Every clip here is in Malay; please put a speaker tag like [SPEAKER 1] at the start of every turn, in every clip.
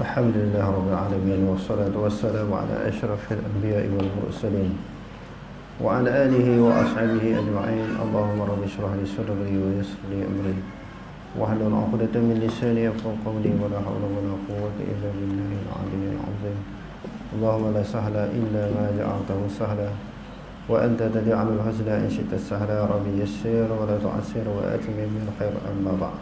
[SPEAKER 1] الحمد لله رب العالمين والصلاة والسلام على أشرف الأنبياء والمرسلين وعلى آله وأصحابه أجمعين. اللهم رب اشرح لي صدري ويسر لي أمري واحلل عقدة من لساني يفقهوا قولي ولا حول ولا قوة إلا بالله العلي العظيم. اللهم لا سهل إلا ما جعلته سهلا وأنت تجعل الحزن إن شئت سهلا. رب يسر ولا تعسر وأتمم بالخير. أما بعد.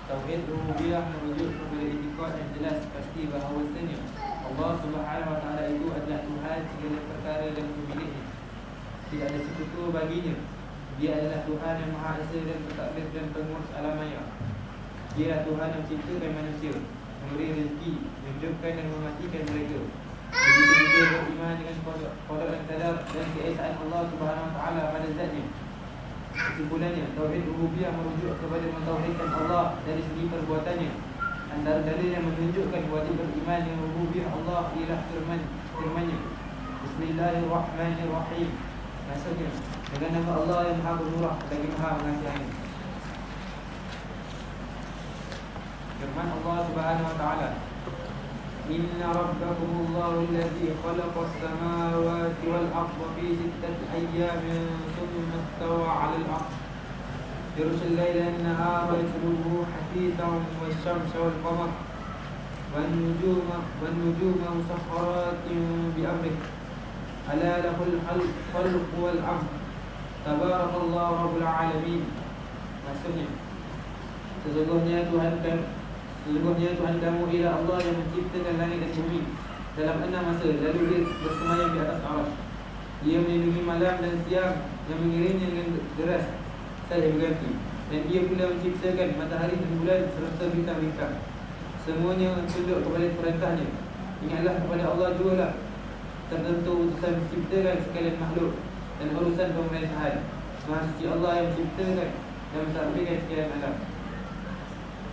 [SPEAKER 2] Tauhid rububiyah merujuk kepada etikad yang jelas pasti bahawasanya Allah Subhanahu wa taala itu adalah Tuhan segala perkara dan pemiliknya. Tidak ada sekutu baginya. Dia adalah Tuhan yang Maha Esa dan Bertakdir dan Pengurus alam maya. Dia adalah Tuhan yang menciptakan manusia, memberi rezeki, menghidupkan dan mematikan mereka. Begitu juga beriman dengan qada dan qadar dan keesaan Allah Subhanahu wa taala pada zatnya. Kesimpulannya, tauhid rububiyah merujuk kepada mentauhidkan Allah dari segi perbuatannya. Antara dalil yang menunjukkan wajib beriman dengan rububiyah Allah ialah firman-Nya. Bismillahirrahmanirrahim. Maksudnya, dengan nama Allah yang Maha Pemurah lagi Maha Mengasihani. Firman Allah Subhanahu wa taala, Inna rabbakumullahu alladhi khalaqas samawati wal arda fi sittati ayyamin thumma istawa 'alal 'arsh yughshil layla an-nahara yatlubuhu hafithan wash-shamsa wal-qamara wan-nujuma musakhkharatin bi-amrihi ala lahul khalqu wal-amr tabarakallahu rabbul 'alamin. Maksudnya, sesungguhnya Tuhan kamu ialah Allah yang menciptakan langit dan bumi dalam 6 masa, lalu dia bersemayam di atas arasy. Dia melindungi malam dan siang yang mengiringnya dengan deras saling berganti. Dan dia pula menciptakan matahari dan bulan serta bintang-bintang. Semuanya tunduk kepada perintahnya. Ingatlah kepada Allah jugalah tertentu utusan menciptakan sekalian makhluk dan urusan pemerintahan. Maha suci Allah yang menciptakan dan mentadbirkan sekalian alam.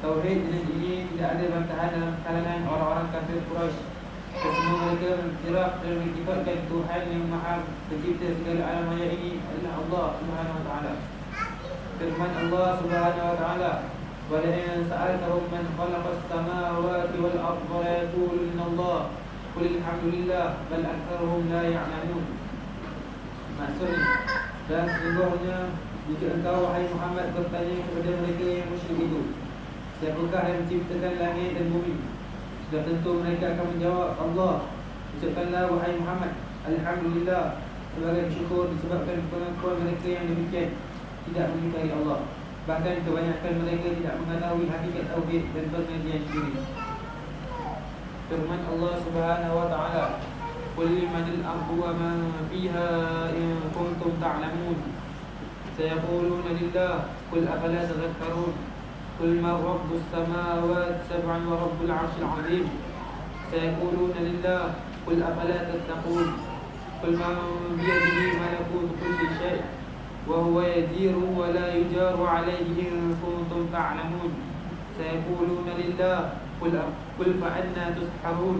[SPEAKER 2] Tauhid jenis ini tidak ada bantahan dalam kalangan orang-orang kafir Quraisy. Kesemua mereka menjerak dan mengitikadkan Tuhan yang Maha Pencipta segala alam maya ini adalah Allah Subhanahu wa taala. Firman Allah Subhanahu wa taala, "Wa la in sa'altahum man khalaqas samawati wal arda la yaqulunna Allah, qul alhamdulillah bal aktsaruhum la ya'lamun." Maksudnya, dan sesungguhnya jika engkau wahai Muhammad bertanya kepada mereka yang musyrik itu, siapakah yang menciptakan langit dan bumi? Sudah tentu mereka akan menjawab, Allah. Ucapkanlah wahai Muhammad, alhamdulillah, sebagai syukur disebabkan pengakuan mereka yang demikian tidak mengingkari Allah. Bahkan kebanyakan mereka tidak mengetahui hakikat tauhid dan pengertian syirik. Firman Allah Subhanahu wa taala, Qul limanil ardu wa man fiha in kuntum ta'lamun. Sayaquluna lillah, qul afala tadhakkarun. قل من رب السماوات سبعا ورب العرش العظيم سيقولون لله قل أفلا تتقون قل من بيده ملكوت كل شيء وهو يجير ولا يجار عليه إن كنتم تعلمون سيقولون لله قل فأنا تسحرون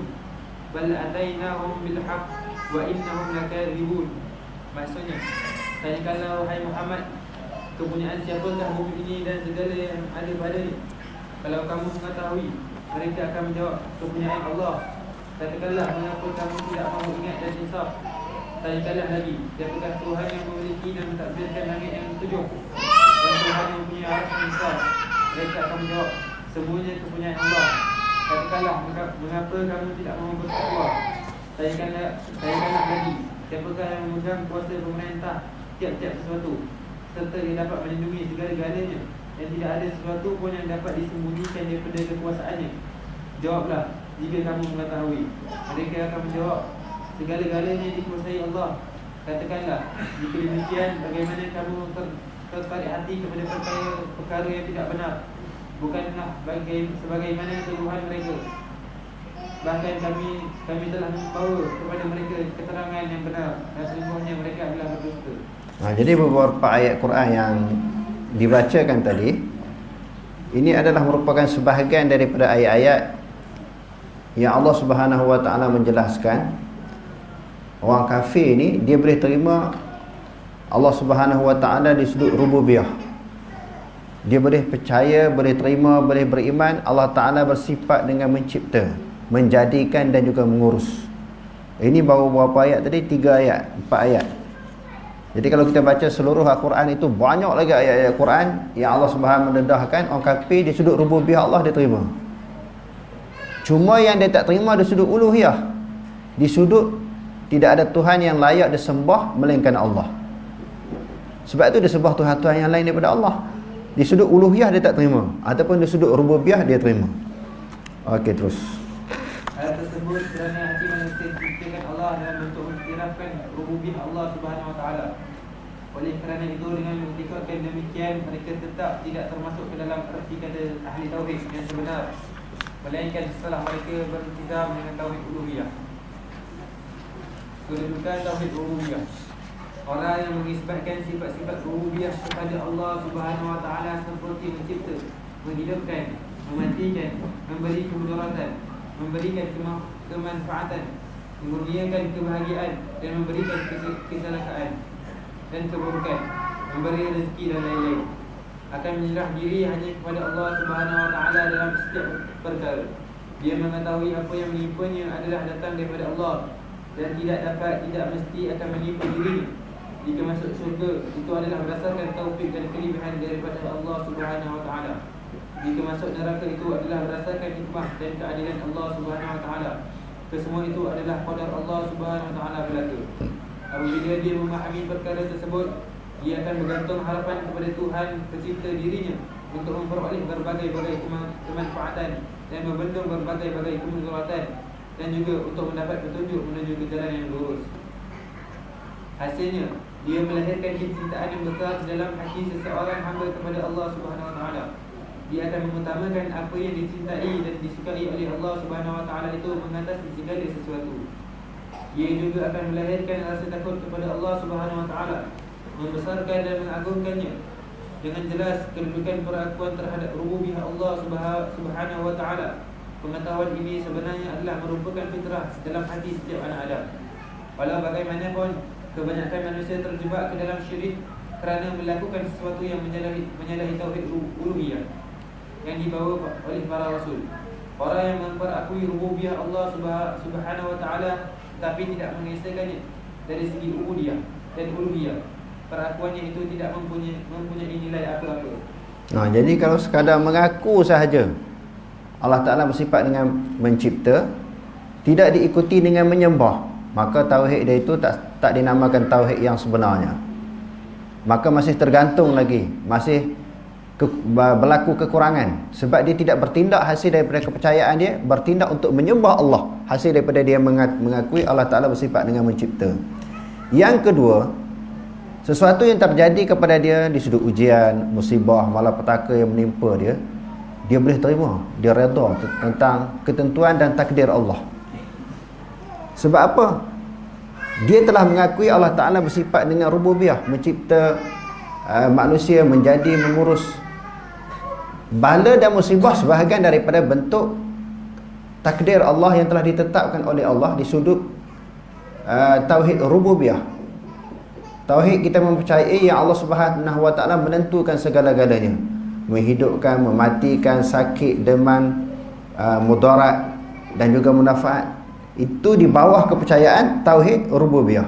[SPEAKER 2] بل أتيناهم بالحق وإنهم لكاذبون. Maksudnya, tanyakanlah wahai Muhammad, kepunyaan siapakah bumi ini dan segala yang ada padanya? Kalau kamu mengetahui, mereka akan menjawab, kepunyaan Allah. Katakanlah, mengapa kamu tidak mahu ingat dan insaf? Tanyakanlah lagi, siapakah Tuhan yang memiliki dan mentadbirkan langit yang tujuh dan Tuhan yang punya arasy yang besar? Mereka akan menjawab, semuanya kepunyaan Allah. Katakanlah, mengapa kamu tidak mahu bertakwa? Tanyakanlah lagi, siapakah yang memegang kuasa pemerintah tiap-tiap sesuatu, serta dia dapat melindungi segala-galanya, dan tidak ada sesuatu pun yang dapat disembunyikan daripada kekuasaannya. Jawablah jika kamu mengetahui. Mereka akan menjawab, segala-galanya dikuasai Allah. Katakanlah, jika demikian, bagaimana kamu tertarik hati kepada perkara yang tidak benar? Bukanlah sebagaimana tuduhan mereka. Bahkan kami telah membawa kepada mereka keterangan yang benar, dan sesungguhnya mereka adalah berdusta.
[SPEAKER 1] Jadi beberapa ayat Quran yang dibacakan tadi, ini adalah merupakan sebahagian daripada ayat-ayat yang Allah Subhanahu wa taala menjelaskan orang kafir ni dia boleh terima Allah Subhanahu wa taala di sudut rububiyah. Dia boleh percaya, boleh terima, boleh beriman Allah Ta'ala bersifat dengan mencipta, menjadikan dan juga mengurus. Ini baru berapa ayat tadi? 3 ayat, 4 ayat. Jadi kalau kita baca seluruh Al-Quran itu, banyak lagi ayat-ayat Quran yang Allah Subhanahu mendedahkan orang kafir di sudut rububiyah Allah dia terima. Cuma yang dia tak terima di sudut uluhiyah, di sudut tidak ada Tuhan yang layak disembah melainkan Allah. Sebab itu dia sembah Tuhan-Tuhan yang lain daripada Allah. Di sudut uluhiyah dia tak terima, ataupun di sudut rububiyah dia terima. Okey, terus.
[SPEAKER 2] Hal tersebut kerana hati manusia diciptakan Allah dalam bentuk mengiktirafkan rububiyah Allah Subhanahu Wa Taala. Oleh kerana itu, dengan mengiktirafkan demikian, mereka tetap tidak termasuk ke dalam erti kata ahli tauhid yang sebenar, melainkan setelah mereka beriltizam dengan tauhid uluhiyah. Kedudukan tauhid rububiyah. Orang yang mengisbatkan sifat-sifat rububiyah kepada Allah Subhanahu Wa Taala seperti mencipta, menghidupkan, mematikan, memberi kemudaratan, memberikan kemanfaatan, memurniakan kebahagiaan dan memberikan kesalahan dan keburukan, memberi rezeki dan lain-lain, akan menyerah diri hanya kepada Allah Subhanahu Wa Taala dalam setiap perkara. Dia mengetahui apa yang menimpanya adalah datang daripada Allah dan tidak mesti akan menimpa dirinya. Jika masuk syurga, itu adalah berdasarkan taufik dan kelebihan daripada Allah Subhanahu Wa Taala. Jika masuk neraka, itu adalah berdasarkan hikmah dan keadilan Allah Subhanahu Wa Taala. Kesemua itu adalah qadar Allah Subhanahu Wa Taala berlaku. Apabila dia memahami perkara tersebut, dia akan bergantung harapan kepada Tuhan pencipta dirinya untuk memperoleh berbagai-bagai kemanfaatan dan membendung berbagai-bagai kemudaratan, dan juga untuk mendapat petunjuk menuju ke jalan yang lurus. Hasilnya, dia melahirkan kecintaan yang besar dalam hati seseorang hamba kepada Allah Subhanahu Wa Taala. Dia akan mengutamakan apa yang dicintai dan disukai oleh Allah Subhanahu Wa Taala itu mengatasi segala sesuatu. Ia juga akan melahirkan rasa takut kepada Allah Subhanahu Wa Taala, membesarkan dan mengagungkannya. Dengan jelas, kedudukan perakuan terhadap rububiyah Allah Subhanahu Wa Taala. Pengetahuan ini sebenarnya adalah merupakan fitrah dalam hati setiap anak Adam. Walau bagaimanapun, kebanyakan manusia terjebak ke dalam syirik kerana melakukan sesuatu yang menyalahi tauhid uluhiyah yang dibawa oleh para rasul. Orang yang memperakui rububiyah Allah Subhanahu Wa Taala tapi tidak mengesahkannya dari segi ubudiyah dan uluhiyah, perakuannya itu tidak mempunyai nilai apa-apa.
[SPEAKER 1] Jadi kalau sekadar mengaku sahaja Allah Ta'ala bersifat dengan mencipta, tidak diikuti dengan menyembah, maka tauhid dia itu tak dinamakan tauhid yang sebenarnya. Maka masih tergantung lagi, masih berlaku kekurangan, sebab dia tidak bertindak hasil daripada kepercayaan dia, bertindak untuk menyembah Allah hasil daripada dia mengakui Allah Ta'ala bersifat dengan mencipta. Yang kedua, sesuatu yang terjadi kepada dia di sudut ujian, musibah, malapetaka yang menimpa dia, dia boleh terima, dia redha tentang ketentuan dan takdir Allah. Sebab apa? Dia telah mengakui Allah Ta'ala bersifat dengan rububiyah, mencipta manusia, menjadi, mengurus. Bala dan musibah sebahagian daripada bentuk takdir Allah yang telah ditetapkan oleh Allah di sudut tauhid rububiyah. Tauhid kita mempercayai yang Allah Subhanahu Wa Ta'ala menentukan segala-galanya, menghidupkan, mematikan, sakit, deman, mudarat dan juga mudafaat. Itu di bawah kepercayaan tauhid rububiyah.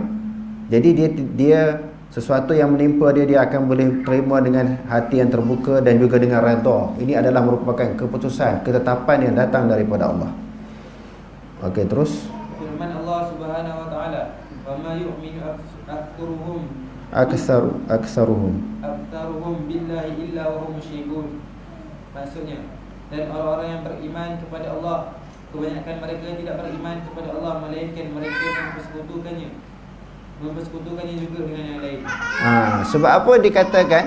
[SPEAKER 1] Jadi dia sesuatu yang menimpa dia akan boleh terima dengan hati yang terbuka dan juga dengan redha. Ini adalah merupakan keputusan, ketetapan yang datang daripada Allah. Okey, terus
[SPEAKER 2] firman Allah Subhanahu Wa Taala, "Wa ma yu'minu aktsaruhum billahi illa wa hum musyrikun." Maksudnya, dan orang-orang yang beriman kepada Allah, kebanyakan mereka tidak beriman kepada Allah, melainkan mereka mempersekutukannya juga dengan yang lain.
[SPEAKER 1] Sebab apa dikatakan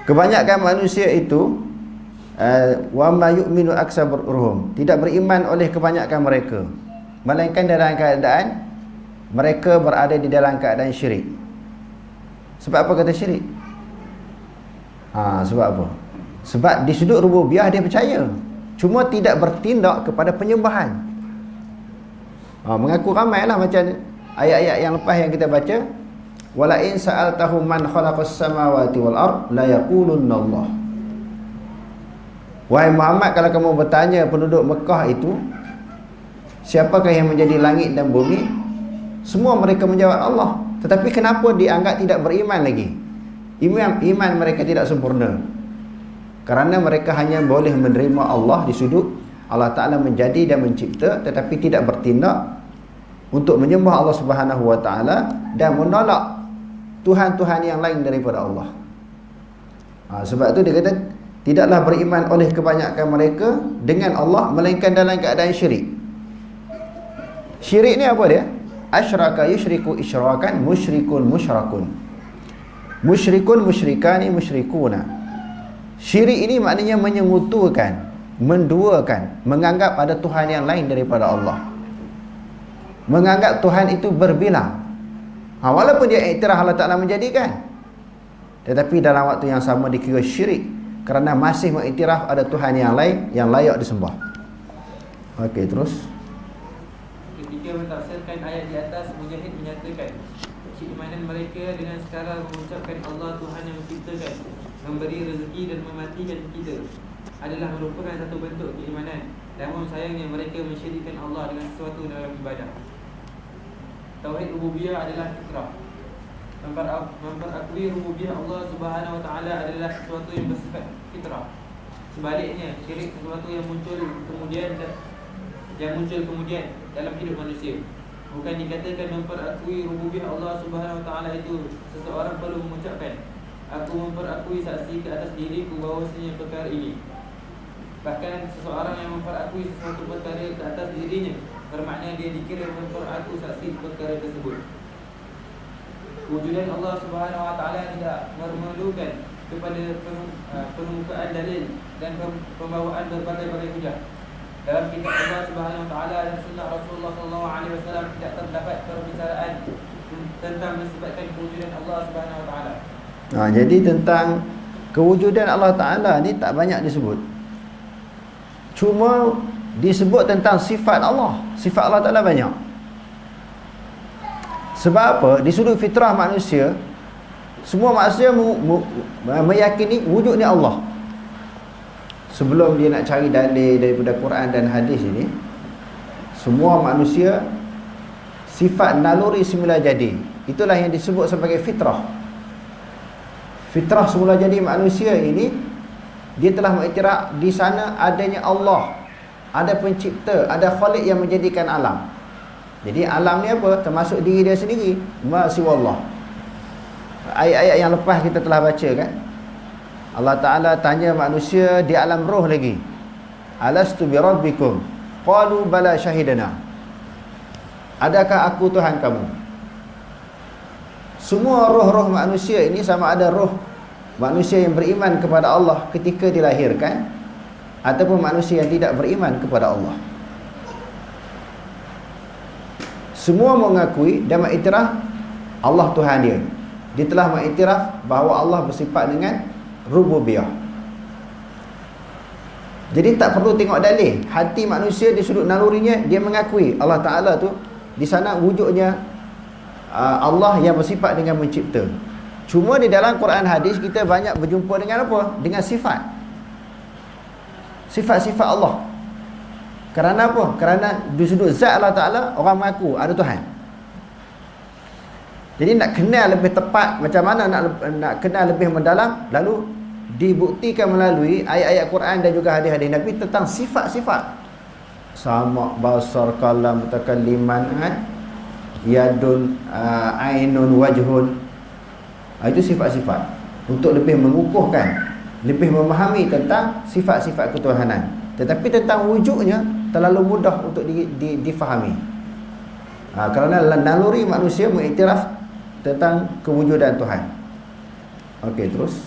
[SPEAKER 1] kebanyakan manusia itu wa ma yu'minu aktsaruhum, tidak beriman oleh kebanyakan mereka, melainkan dalam keadaan mereka berada di dalam keadaan syirik. Sebab apa kata syirik? Sebab apa? Sebab di sudut rububiyah dia percaya, cuma tidak bertindak kepada penyembahan. Mengaku ramailah macam ayat-ayat yang lepas yang kita baca. wala in sa'altahum man khalaqas samawati wal ard la yaqulunna Allah. Wahai Muhammad, kalau kamu bertanya penduduk Mekah itu, siapakah yang menjadi langit dan bumi? Semua mereka menjawab Allah. Tetapi kenapa dianggap tidak beriman lagi? Iman mereka tidak sempurna. Kerana mereka hanya boleh menerima Allah di sudut Allah Ta'ala menjadi dan mencipta, tetapi tidak bertindak untuk menyembah Allah Subhanahu Wa Ta'ala dan menolak Tuhan-Tuhan yang lain daripada Allah. Sebab itu dia kata, tidaklah beriman oleh kebanyakan mereka dengan Allah melainkan dalam keadaan syirik. Syirik ni apa dia? Asyraka yusyriku isyrakan, musyrikun musyrakun. Musyrikun musyrikani musyrikuna. Syirik ini maknanya menyengutukan, menduakan, menganggap ada Tuhan yang lain daripada Allah. Menganggap Tuhan itu berbilang. Walaupun dia iktiraf Allah Ta'ala menjadikan, tetapi dalam waktu yang sama dikira syirik, kerana masih mengiktiraf ada Tuhan yang lain yang layak disembah. Okey, terus.
[SPEAKER 2] Ketika mentafsirkan ayat di atas, Mujahid menyatakan keimanan mereka dengan sekadar mengucapkan Allah Tuhan yang menciptakan, memberi rezeki dan mematikan kita adalah merupakan satu bentuk keimanan. Namun sayangnya mereka mensyirikkan Allah dengan sesuatu dalam ibadah. Tauhid rububiyah adalah fitrah. Memperakui rububiyah Allah Subhanahu Wa Taala adalah sesuatu yang bersifat fitrah. Sebaliknya, syirik sesuatu yang muncul kemudian dalam hidup manusia. Bukan dikatakan memperakui rububiyah Allah Subhanahu Wa Taala itu seseorang perlu mengucapkan, aku memperakui saksi ke atas diriku bahawasanya perkara ini. Bahkan seseorang yang memperakui sesuatu perkara ke atas dirinya, bermakna dia dikira memperakui saksi perkara tersebut. Kewujudan Allah Subhanahu Wa Taala tidak memerlukan kepada pengemukaan dalil dan pembawaan berbagai-bagai hujah. Dalam kitab Allah Subhanahu Wa Taala dan sunnah Rasulullah Sallallahu Alaihi Wasallam tidak terdapat perbicaraan tentang mensifat kewujudan Allah Subhanahu Wa Taala.
[SPEAKER 1] Jadi tentang kewujudan Allah Ta'ala ni tak banyak disebut. Cuma disebut tentang sifat Allah. Sifat Allah Ta'ala banyak. Sebab apa? Di sudut fitrah manusia, semua manusia meyakini wujudnya Allah. Sebelum dia nak cari dalil daripada Quran dan hadis ini, semua manusia sifat naluri semula jadi. Itulah yang disebut sebagai fitrah. Fitrah semula jadi manusia ini, dia telah mengiktiraf di sana adanya Allah, ada pencipta, ada khalik yang menjadikan alam. Jadi alam ni apa? Termasuk diri dia sendiri, ma siwallah. Ayat-ayat yang lepas kita telah baca kan, Allah Ta'ala tanya manusia di alam roh lagi, alastu bi rabbikum qalu bala syahidana, adakah aku Tuhan kamu? Semua roh-roh manusia ini, sama ada roh manusia yang beriman kepada Allah ketika dilahirkan ataupun manusia yang tidak beriman kepada Allah, semua mengakui dan mengiktiraf Allah Tuhan dia. Dia telah mengiktiraf bahawa Allah bersifat dengan rububiyah. Jadi tak perlu tengok dalil. Hati manusia di sudut nalurinya, dia mengakui Allah Ta'ala tu di sana wujudnya Allah yang bersifat dengan mencipta. Cuma di dalam Quran hadis kita banyak berjumpa dengan apa? Dengan sifat. Sifat-sifat Allah. Kerana apa? Kerana di sudut zat Allah Ta'ala, orang mengaku ada Tuhan. Jadi nak kenal lebih tepat macam mana nak kenal lebih mendalam, lalu dibuktikan melalui ayat-ayat Quran dan juga hadis-hadis Nabi tentang sifat-sifat. Sama, basar, kalam, mutakalliman, yadun, ainun, wajhun. Itu sifat-sifat untuk lebih mengukuhkan, lebih memahami tentang sifat-sifat ketuhanan. Tetapi tentang wujudnya terlalu mudah untuk difahami. Kerana naluri manusia mengiktiraf tentang kewujudan Tuhan. Okey, terus.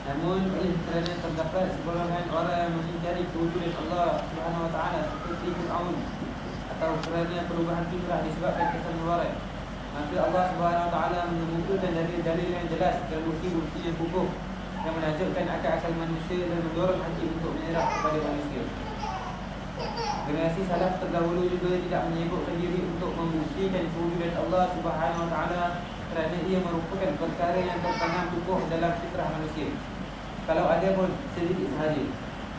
[SPEAKER 2] Namun kerana terdapat segolongan orang yang mengingkari kewujudan Allah Subhanahu Wa Taala seperti Fir'aun, atau kerana perubahan fitrah disebabkan keseluruhan, maka Allah Subhanahu Wa Taala mengemukakan dalil-dalil yang jelas dan bukti-bukti yang kukuh yang menajamkan akal-akal manusia dan mendorong hati untuk menyerah kepada manusia. Generasi salaf terdahulu juga tidak menyibukkan diri untuk membuktikan kewujudan Allah Subhanahu Wa Taala kerana ia merupakan perkara yang tertanam kukuh dalam fitrah manusia. Kalau ada pun sedikit sahaja.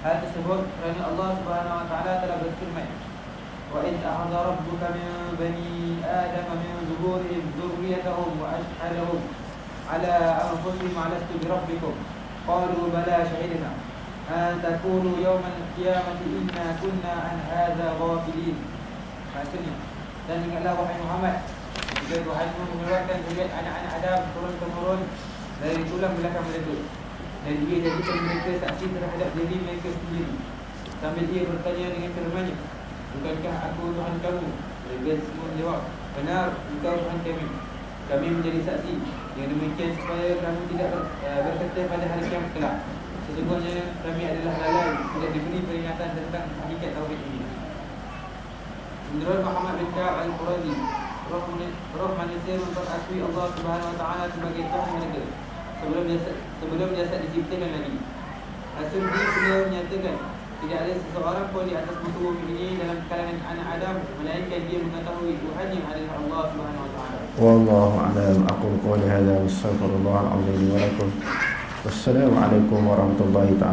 [SPEAKER 2] Hal tersebut kerana Allah Subhanahu Wa Taala telah berfirman, wa in akhadha rabbuka min bani adama min zuhurihim dhurriyyatahum wa ashhadahum ala anfusihim alastu bi rabbikum qalu bala shahidna an taqulu yawmal qiyamati inna kunna an hadha ghafilin. Maksudnya, dan ingatlah wahai Muhammad, jika Tuhanmu mengeluarkan zuriat anak-anak Adam turun-temurun dari tulang belakang mereka, dan ia jadikan mereka saksi terhadap diri mereka sendiri, sambil ia bertanya dengan firman-Nya, bukankah aku Tuhan kamu? Mereka semua menjawab, benar, engkau Tuhan kami. Kami menjadi saksi. Yang demikian supaya kamu tidak berkata pada hari kiamat kelak, sesungguhnya kami adalah lalai, tidak diberi peringatan tentang hakikat tauhid ini. Menurut Muhammad bin Ka'ab al-Qurazi, roh manusia memperakui Allah Subhanahu Wa Taala sebagai Tuhan mereka sebelum jasad diciptakan lagi. As-Suddi beliau menyatakan, tidak ada seseorang pun di atas muka bumi ini dalam kalangan anak Adam melainkan dia mengetahui Tuhannya adalah Allah Subhanahu Wa Taala.
[SPEAKER 1] Wallahu a'lam. Aqulu qawli hadza wa astaghfirullah al-azim li wa lakum. Wassalamu alaikum warahmatullahi ta'ala